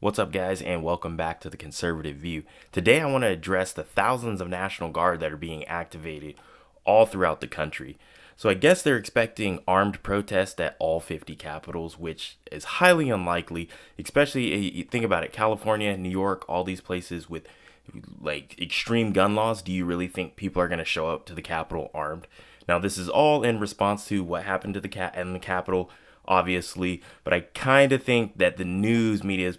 What's up, guys, and welcome back to the Conservative View. Today I want to address the thousands of National Guard that are being activated all throughout the country. So I guess they're expecting armed protests at all 50 capitals, which is highly unlikely, especially you think about it, California, New York, all these places with like extreme gun laws. Do you really think people are going to show up to the Capitol armed? Now, this is all in response to what happened to the Capitol, obviously, but I kind of think that the news media is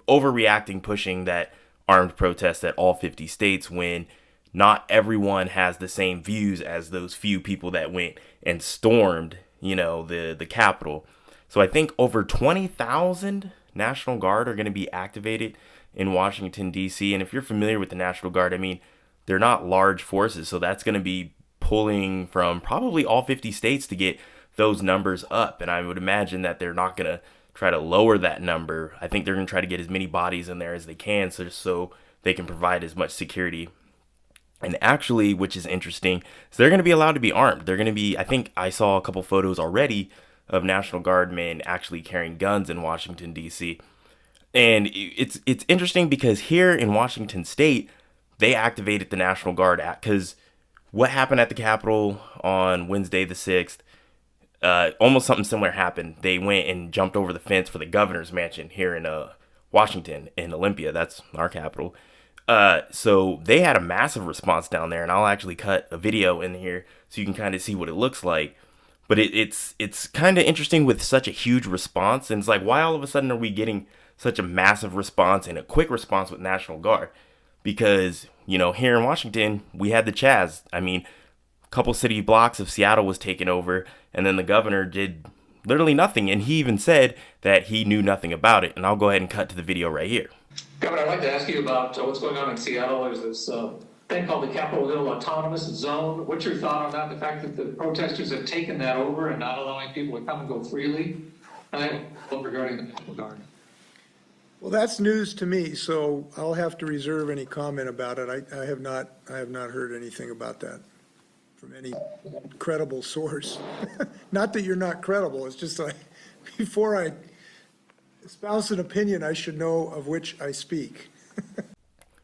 overreacting, pushing that armed protest at all 50 states when not everyone has the same views as those few people that went and stormed, the Capitol. So I think over 20,000 National Guard are going to be activated in Washington, D.C. And if you're familiar with the National Guard, I mean, they're not large forces. So that's going to be pulling from probably all 50 states to get those numbers up. And I would imagine that they're not going to try to lower that number. I think they're going to try to get as many bodies in there as they can so they can provide as much security. And actually, which is interesting, is they're going to be allowed to be armed. They're going to be, I think I saw a couple photos already of National Guard men actually carrying guns in Washington, D.C. And it's interesting because here in Washington State, they activated the National Guard because what happened at the Capitol on Wednesday the 6th, almost something similar happened. They went and jumped over the fence for the governor's mansion here in Washington, in Olympia. That's our capital. So they had a massive response down there, and I'll actually cut a video in here so you can kind of see what it looks like. But it's kind of interesting with such a huge response, and it's like, why all of a sudden are we getting such a massive response and a quick response with National Guard? Because, here in Washington, we had the Chaz. I mean, a couple city blocks of Seattle was taken over, and then the governor did literally nothing, and he even said that he knew nothing about it. And I'll go ahead and cut to the video right here. Governor, I'd like to ask you about what's going on in Seattle. There's this thing called the Capitol Hill Autonomous Zone. What's your thought on that? The fact that the protesters have taken that over and not allowing people to come and go freely? And then regarding the National Guard. Well, that's news to me, so I'll have to reserve any comment about it. I have not heard anything about that from any credible source. Not that you're not credible, it's just like, before I espouse an opinion, I should know of which I speak.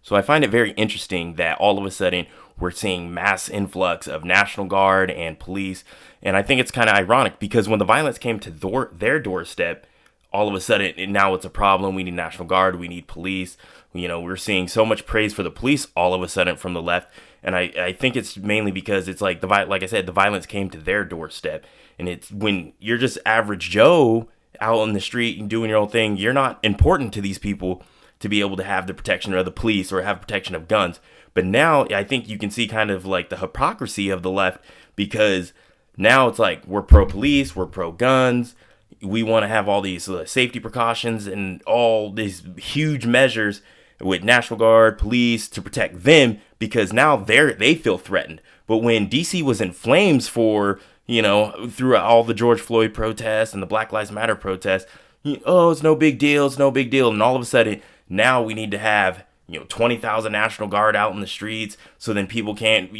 So I find it very interesting that all of a sudden we're seeing mass influx of National Guard and police. And I think it's kind of ironic because when the violence came to their doorstep, all of a sudden now it's a problem. We need National Guard. We need police. We're seeing so much praise for the police all of a sudden from the left. And I think it's mainly because it's like, like I said, the violence came to their doorstep. And it's when you're just average Joe out on the street and doing your own thing, you're not important to these people to be able to have the protection of the police or have protection of guns. But now I think you can see kind of like the hypocrisy of the left, because now it's like we're pro-police, we're pro-guns, we want to have all these safety precautions and all these huge measures with National Guard, police to protect them, because now they feel threatened. But when DC was in flames for, through all the George Floyd protests and the Black Lives Matter protests, it's no big deal, it's no big deal. And all of a sudden, now we need to have, 20,000 National Guard out in the streets so then people can't,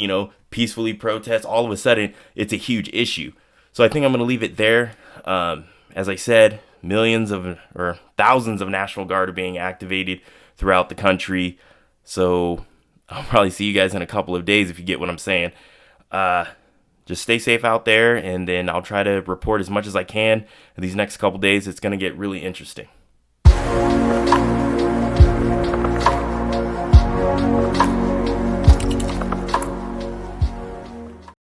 peacefully protest. All of a sudden, it's a huge issue. So I think I'm going to leave it there. As I said, millions or thousands of National Guard are being activated throughout the country. So I'll probably see you guys in a couple of days if you get what I'm saying. Just stay safe out there, and then I'll try to report as much as I can. In these next couple days, it's going to get really interesting.